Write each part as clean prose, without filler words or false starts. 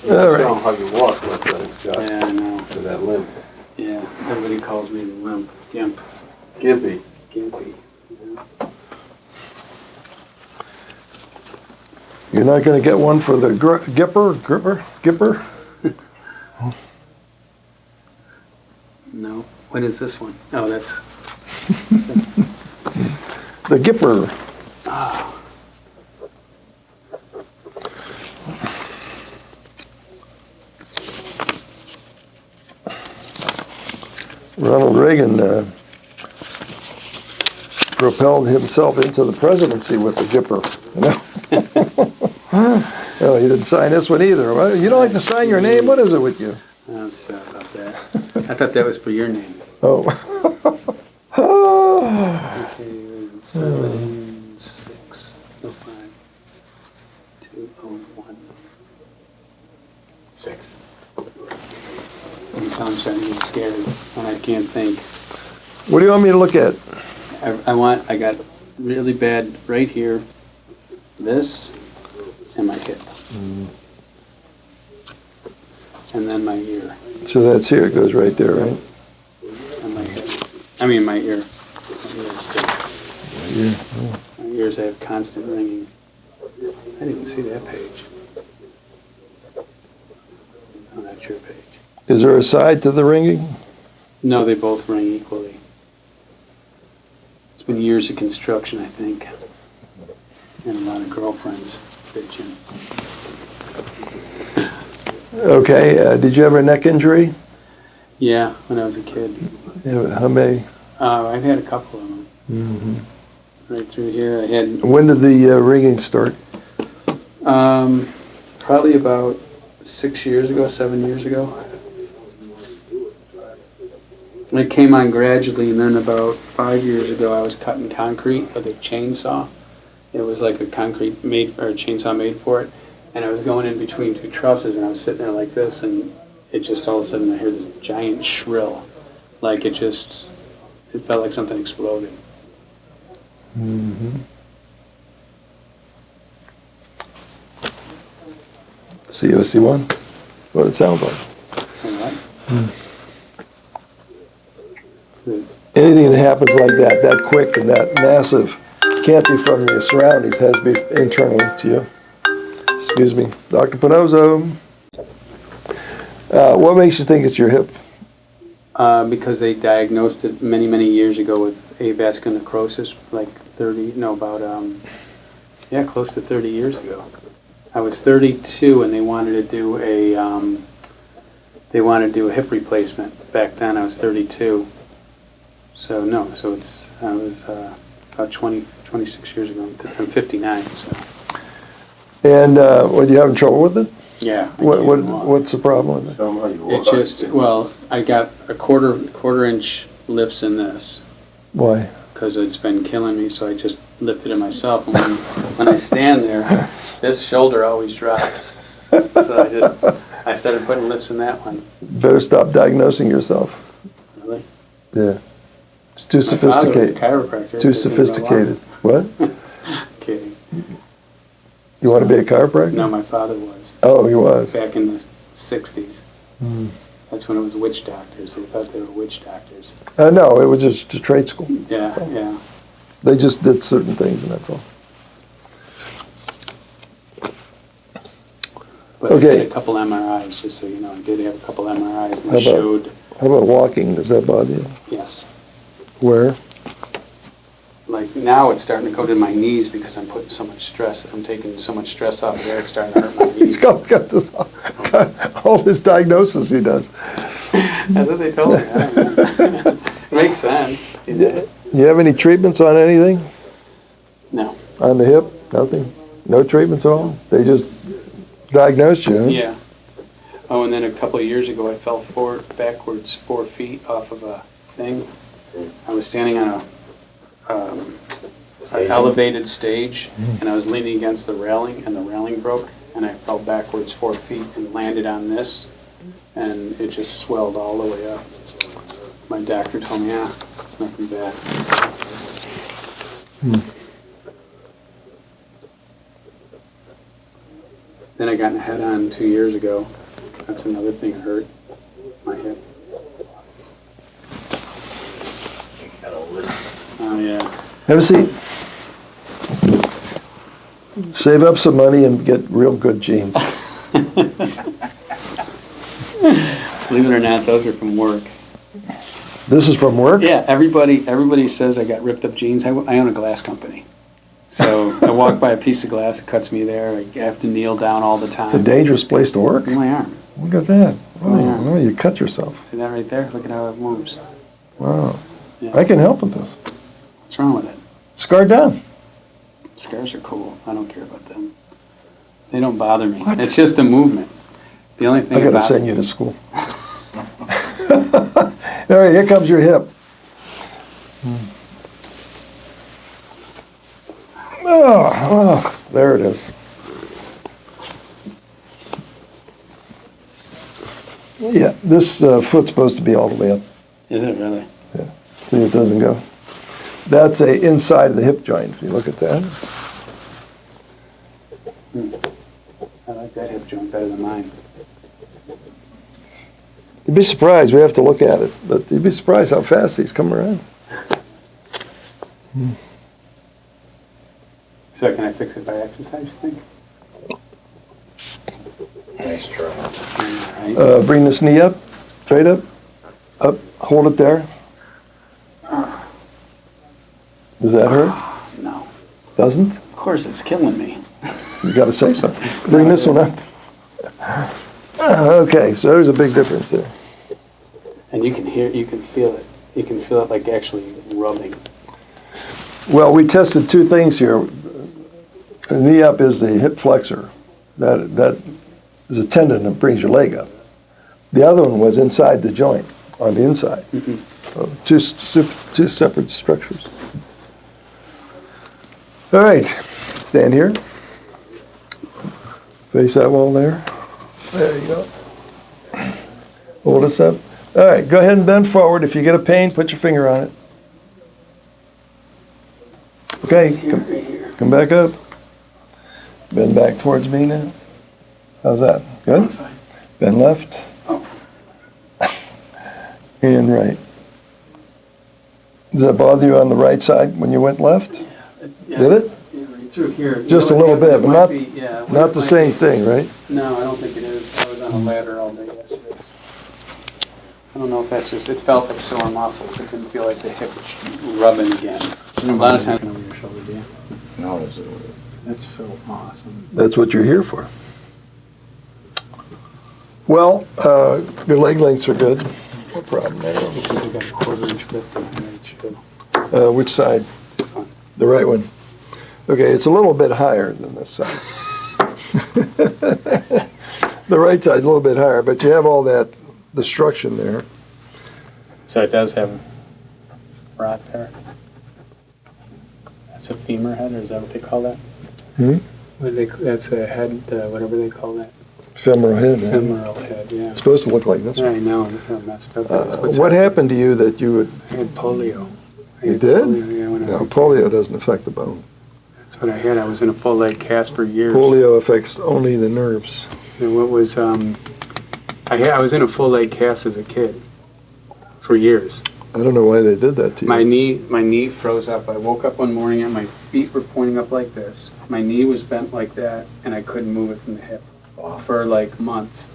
All Show right. them how you walk with that, Scott, Yeah, I know. to that limp. Yeah, everybody calls me the limp, gimp, Gimpy. gimpy. Yeah. You're not going to get one for the Gipper? No, what is this one? Oh, that's. The Gipper. Oh, Ronald Reagan propelled himself into the presidency with the Gipper. You know? Oh, you didn't sign this one either. Well, you don't like to sign your name? What is it with you? I'm sorry about that. I thought that was for your name. Oh. Okay, 7, 6, 5, 2, 1, 6. I'm starting to get scared and I can't think. What do you want me to look at? I got really bad right here, this, and my hip. And then my ear. So that's here. It goes right there, right? And my hip. I mean my ear. Yeah. My ears have constant ringing. I didn't even see that page. Oh, that's your page. Is there a side to the ringing? No, they both ring equally. It's been years of construction, I think. And a lot of girlfriends bitching. Okay. Did you have a neck injury? Yeah, when I was a kid. Yeah, how many? I've had a couple of them. Mm-hmm. Right through here. I had When did the ringing start? probably about 6 years ago, 7 years ago. It came on gradually, and then about 5 years ago, I was cutting concrete with a chainsaw. It was like a chainsaw made for it, and I was going in between two trusses, and I was sitting there like this, and it just all of a sudden I hear this giant shrill, like it felt like something exploded. Mm-hmm. COC1? What it sounds like. All right. Good. Anything that happens like that quick and that massive, can't be from your surroundings, has to be internally to you. Excuse me. Dr. Pannozzo. What makes you think it's your hip? Because they diagnosed it many, many years ago with avascular necrosis, like close to 30 years ago. I was 32 and they wanted to do a hip replacement. Back then I was 32. So I was about 26 years ago. I'm 59, so. And were you having trouble with it? Yeah. What's the problem with it? Show them how you walk. It just, I got a quarter inch lifts in this. Why? Because it's been killing me, so I just lifted it myself. And when I stand there, this shoulder always drops. So I started putting lifts in that one. Better stop diagnosing yourself. Really? Yeah. It's too sophisticated. My father was a chiropractor. Too sophisticated. What? Kidding. You want to be a chiropractor? No, my father was. Oh, he was. Back in the 60s. Mm. That's when it was witch doctors. They thought they were witch doctors. No, it was just a trade school. Yeah, yeah. They just did certain things, and that's all. But Okay. I did a couple MRIs, just so you know. I did have a couple MRIs, and they showed, How about walking? Does that bother you? yes. Where? Like now it's starting to go to my knees because I'm putting so much stress. I'm taking so much stress off there. It's starting to hurt my He's knees. got all his diagnosis he does. That's what they told me. I don't know. It makes sense. You know? You have any treatments on anything? No. On the hip? Nothing? No treatments at all? They just diagnosed you, huh? Yeah. Oh, and then a couple of years ago I fell backwards 4 feet off of a thing. I was standing on an elevated stage, and I was leaning against the railing, and the railing broke, and I fell backwards 4 feet and landed on this, and it just swelled all the way up. My doctor told me, it's nothing bad. Then I got in a head-on 2 years ago. That's another thing that hurt my hip. Oh, yeah. Have a seat. Save up some money and get real good jeans. Believe it or not, those are from work. This is from work? Yeah, everybody says I got ripped up jeans. I own a glass company. So I walk by a piece of glass, it cuts me there. I have to kneel down all the time. It's a dangerous place to work. In my arm. Look at that. Yeah. Oh, you cut yourself. See that right there? Look at how it moves. Wow. Yeah. I can help with this. What's wrong with it? Scarred down. Scars are cool. I don't care about them. They don't bother me. What? It's just the movement. The only thing I gotta about send you to school. All right, here comes your hip. Oh, there it is. Yeah, this foot's supposed to be all the way up. Is it really? Yeah, see it doesn't go. That's a inside of the hip joint, if you look at that. I like that hip joint better than mine. You'd be surprised, we have to look at it, but you'd be surprised how fast these come around. So can I fix it by exercise, you think? Nice try. Right? Bring this knee up, straight up, hold it there. Does that hurt? No. Doesn't? Of course, it's killing me. You gotta say something. Bring this one up. Okay, so there's a big difference there. And you can feel it. You can feel it like actually rubbing. Well, we tested two things here. The knee up is the hip flexor. That is a tendon that brings your leg up. The other one was inside the joint, on the inside. So two separate structures. All right, stand here. Face that wall there. There you go. Hold this up. All right, go ahead and bend forward. If you get a pain, put your finger on it. Okay, come back up. Bend back towards me now. How's that? Good? That's fine. Bend left. Oh. And right. Does that bother you on the right side when you went left? Yeah. Did it? Yeah, right through here. Just a little bit, but not not the same thing, right? No, I don't think it is. I was on a ladder all day yesterday. I don't know if that's just, it felt like sore muscles. It didn't feel like the hip was rubbing again. A lot of times over your shoulder, do you? No, it's That's so awesome. That's what you're here for. Well, your leg lengths are good. No problem there. Because I got a quarter-inch width on each hip. Which side? This one. The right one. Okay, it's a little bit higher than this side. The right side's a little bit higher, but you have all that destruction there. So it does have rot there. That's a femur head, or is that what they call that? That's a head, whatever they call that. Femoral head. Right? Femoral head, yeah. It's supposed to look like this. I know, I'm kind of messed up. What happened to you that you would... I had polio. You did? Polio, yeah, when I No, was- polio doesn't affect the bone. That's what I had. I was in a full leg cast for years. Polio affects only the nerves. And what was I was in a full leg cast as a kid for years. I don't know why they did that to you. My knee froze up. I woke up one morning and my feet were pointing up like this. My knee was bent like that, and I couldn't move it from the hip for like months.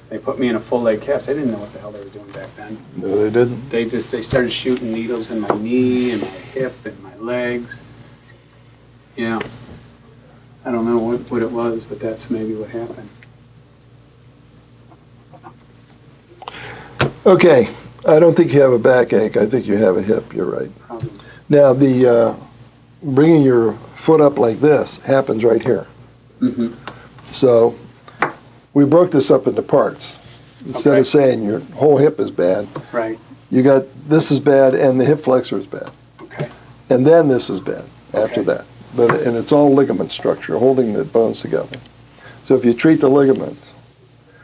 They put me in a full leg cast. I didn't know what the hell they were doing back then. No, they didn't. They started shooting needles in my knee and my hip and my legs. Yeah. I don't know what it was, but that's maybe what happened. Okay, I don't think you have a backache. I think you have a hip. You're right. Probably. Now, the bringing your foot up like this happens right here. Mm-hmm. So we broke this up into parts. Instead Okay. of saying your whole hip is bad, Right. you got this is bad and the hip flexor is bad. Okay. And then this is bad after Okay. that. And it's all ligament structure holding the bones together. So if you treat the ligaments,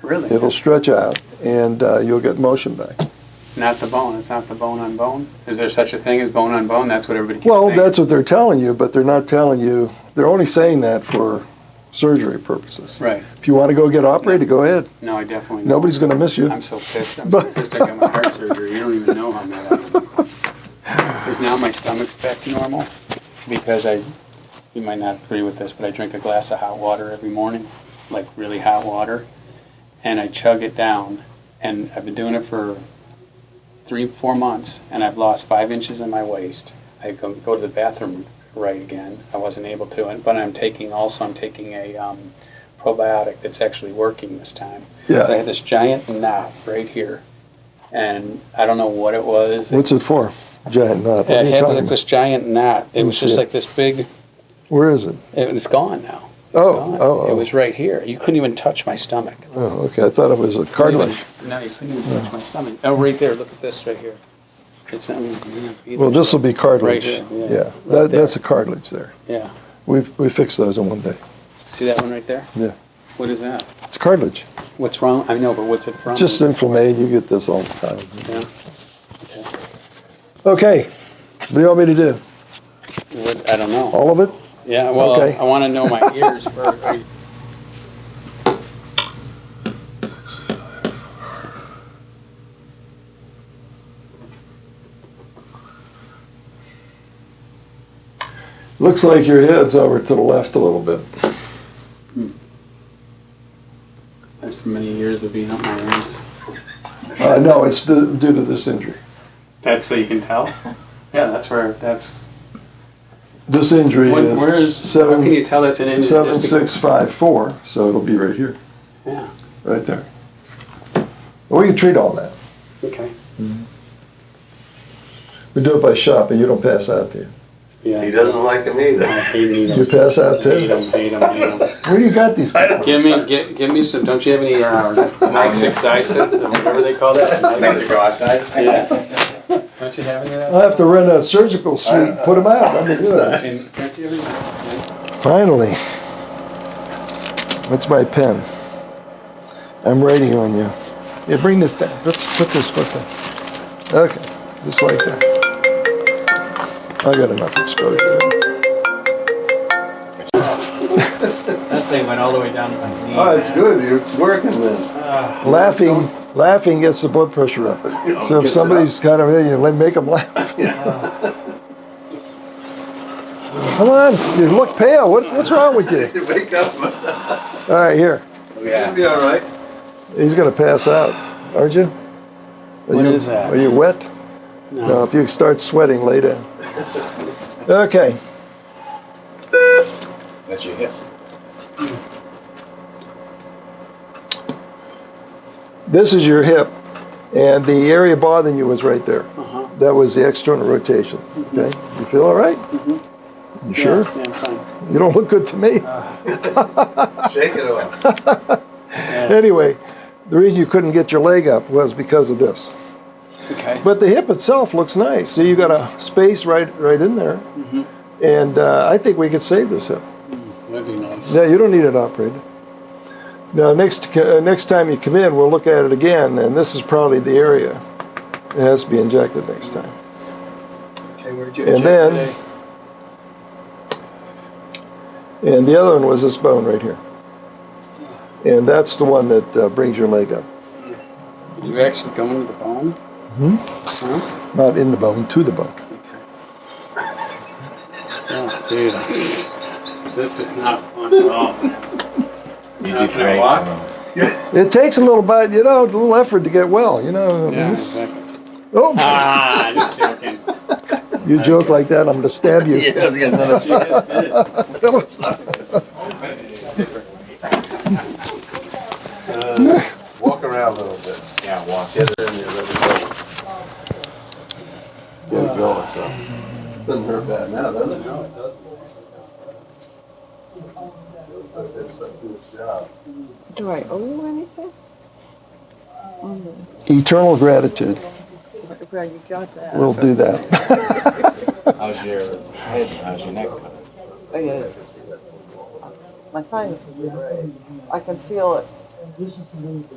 Really? it'll stretch out and you'll get motion back. Not the bone. It's not the bone on bone. Is there such a thing as bone on bone? That's what everybody keeps Well, saying. that's what they're telling you, but they're not telling you. They're only saying that for surgery purposes. Right. If you want to go get operated, go ahead. No, I definitely don't. Nobody's going to miss you. I'm so pissed. I'm so pissed I got my heart surgery. You don't even know how mad I am. Because now my stomach's back to normal. Because you might not agree with this, but I drink a glass of hot water every morning, like really hot water, and I chug it down. And I've been doing it for 3-4 months, and I've lost 5 inches in my waist. I go to the bathroom right again. I wasn't able to, but I'm taking a probiotic that's actually working this time. Yeah. But I had this giant knot right here, and I don't know what it was. What's it for? Giant knot. What I are you had talking like about? this giant knot. It me was just see it. like this big. Where is it? It's gone now. It's Oh, gone. oh, oh. It was right here. You couldn't even touch my stomach. Oh, okay. I thought it was a cartilage. No, you couldn't even touch my stomach. Oh, right there. Look at this right here. It's not even. Well, this will be cartilage. Right here, yeah. Yeah, Right there. that's a cartilage there. Yeah. We fixed those in one day. See that one right there? Yeah. What is that? It's cartilage. What's wrong? I know, but what's it from? Just inflamed. You get this all the time. Yeah. Okay. Okay. What do you want me to do? What, I don't know. All of it? Yeah. Well, Okay. I want to know my ears first. Looks like your head's over to the left a little bit. That's for many years of being up my ass. No, it's due to this injury. That's so you can tell. Yeah, that's where. That's. This injury Where is is? How can you tell that's an injury? 7654, so it'll be right here, Yeah. right there. We can treat all that. Okay. We do it by shopping. You don't pass out, do you? Yeah. He doesn't like them either. I hate needles. You pass out too? Hate them. Where do you got these people? Give me some. Don't you have any Nike 6 whatever they call that? Like to go outside? Yeah. Don't you have any of that? I'll have to rent a surgical suite, put them out. That'd be good. And don't you have any? Finally. What's my pen? I'm writing on you. Yeah, bring this down. Let's put this foot down. Okay, just like that. I got enough exposure. That thing went all the way down to my knee. Oh, it's good, you're working then. Laughing gets the blood pressure up. So if somebody's kind of, you make them laugh. Come on, you look pale. What's wrong with you? You wake up. All right, here. You'll be all right. He's gonna pass out, aren't you? What is that? Are you wet? No, if you start sweating, lay down. Okay. That's your hip. This is your hip, and the area bothering you was right there. Uh-huh. That was the external rotation. Okay, you feel all right? You sure? Yeah, I'm fine. You don't look good to me. Shake it off. Anyway, the reason you couldn't get your leg up was because of this. Okay. But the hip itself looks nice. See, you got a space right in there, and I think we could save this hip. That'd be nice. Yeah, you don't need it operated. Now, next time you come in, we'll look at it again, and this is probably the area. It has to be injected next time. Okay, where'd you And inject then- today? And the other one was this bone right here. And that's the one that brings your leg up. Did you actually go into the bone? Huh? Not in the bone, to the bone. Oh, dude. This is not fun at all, man. You know, can I walk? It takes a little effort to get well, Yeah, This- exactly. Oh, Ah, just joking. you joke like that, I'm gonna stab you. Yeah, let's get another. You just did it. Walk around a little bit. Yeah, walk. Get it in there, let it go. Get it going, so. Doesn't hurt bad now, does it? No, it doesn't. It's a good job. Do I owe you anything? Eternal gratitude. Well, you got that. We'll do that. How's your head? How's your neck? Oh, yeah. My sinuses are great. I can feel it,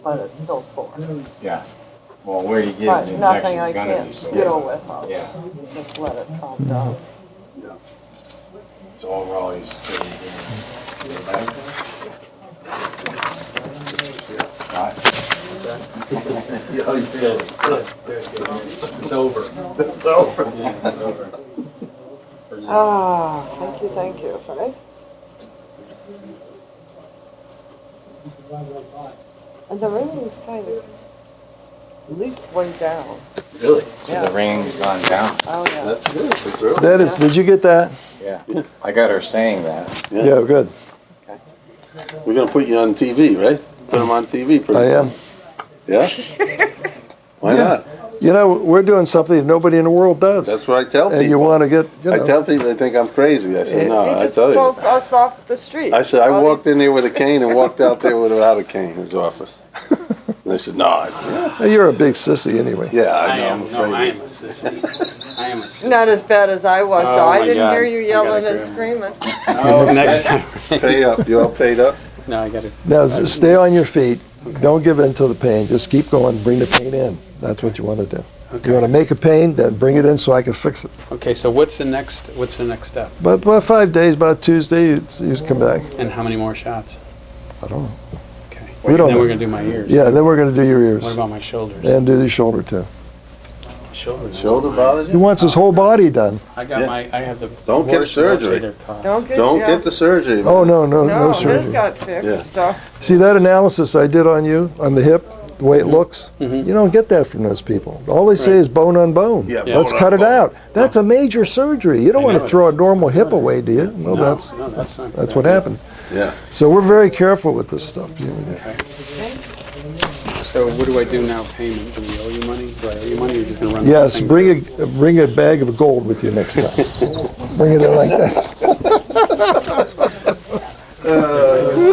but it's still sore. Yeah. Well, where you get But the nothing I injection's gonna be can't sore. deal with. I'll Yeah. just let it calm down. So overall, he's pretty good. How you feeling? Good. It's over. It's over. Yeah, it's over. For now. Ah, thank you, right? And the ringing is kind of at least way down. Really? Yeah. The ring's gone down. Oh, yeah. That's good. It's early. That is, did you get that? Yeah. I got her saying that. Yeah, good. We're gonna put you on TV, right? Put them on TV pretty I soon. am. Yeah? Why not? You know, we're doing something that nobody in the world does. That's what I tell people. And you want to get, you I know. tell people they think I'm crazy. I say, no, He I just tell pulls you. us off the street. I said, I All walked these- in there with a cane and walked out there without a cane in his office. And they said, no. I said, You're a big sissy anyway. yeah, I I know. am, I'm no, I afraid. am a sissy. I am a sissy. Not as bad as I was, Oh, though. I my didn't God. hear you I yelling gotta and grab screaming. Oh, next time. Pay up. You all paid up? No, I gotta. Now, just stay on your feet. Don't give in to the pain. Just keep going. Bring the pain in. That's what you want to do. You want to make a pain, then bring it in so I can fix it. Okay, so what's the next step? But about 5 days, about Tuesday, you come back. And how many more shots? I don't know. Okay. We don't Then know. we're gonna do my ears. Yeah, then we're going to do your What ears. about my shoulders? And do the shoulder too. Shoulders. Shoulder bothers He you? wants his whole body done. I got Yeah. I have the. Don't get worst surgery. rotator cuff. Don't Don't get the surgery. man. Oh, no No, his surgery. got fixed, so. See that analysis I did on you, on the hip, the way it looks? Mhm. You don't get that from those people. All they say Right. is bone on bone. Yeah, Let's bone cut on it bone. out. That's a major surgery. You don't I want know to it throw a is. normal hip away, do you? Well, No, that's no, that's not. that's what happens. Yeah. So we're very careful with this stuff. So what do I do now? Payment? Do we owe you money? Do I owe you money? Or you're just gonna run? the Yes, thing bring through? a bag of gold with you next time. Bring it in like this.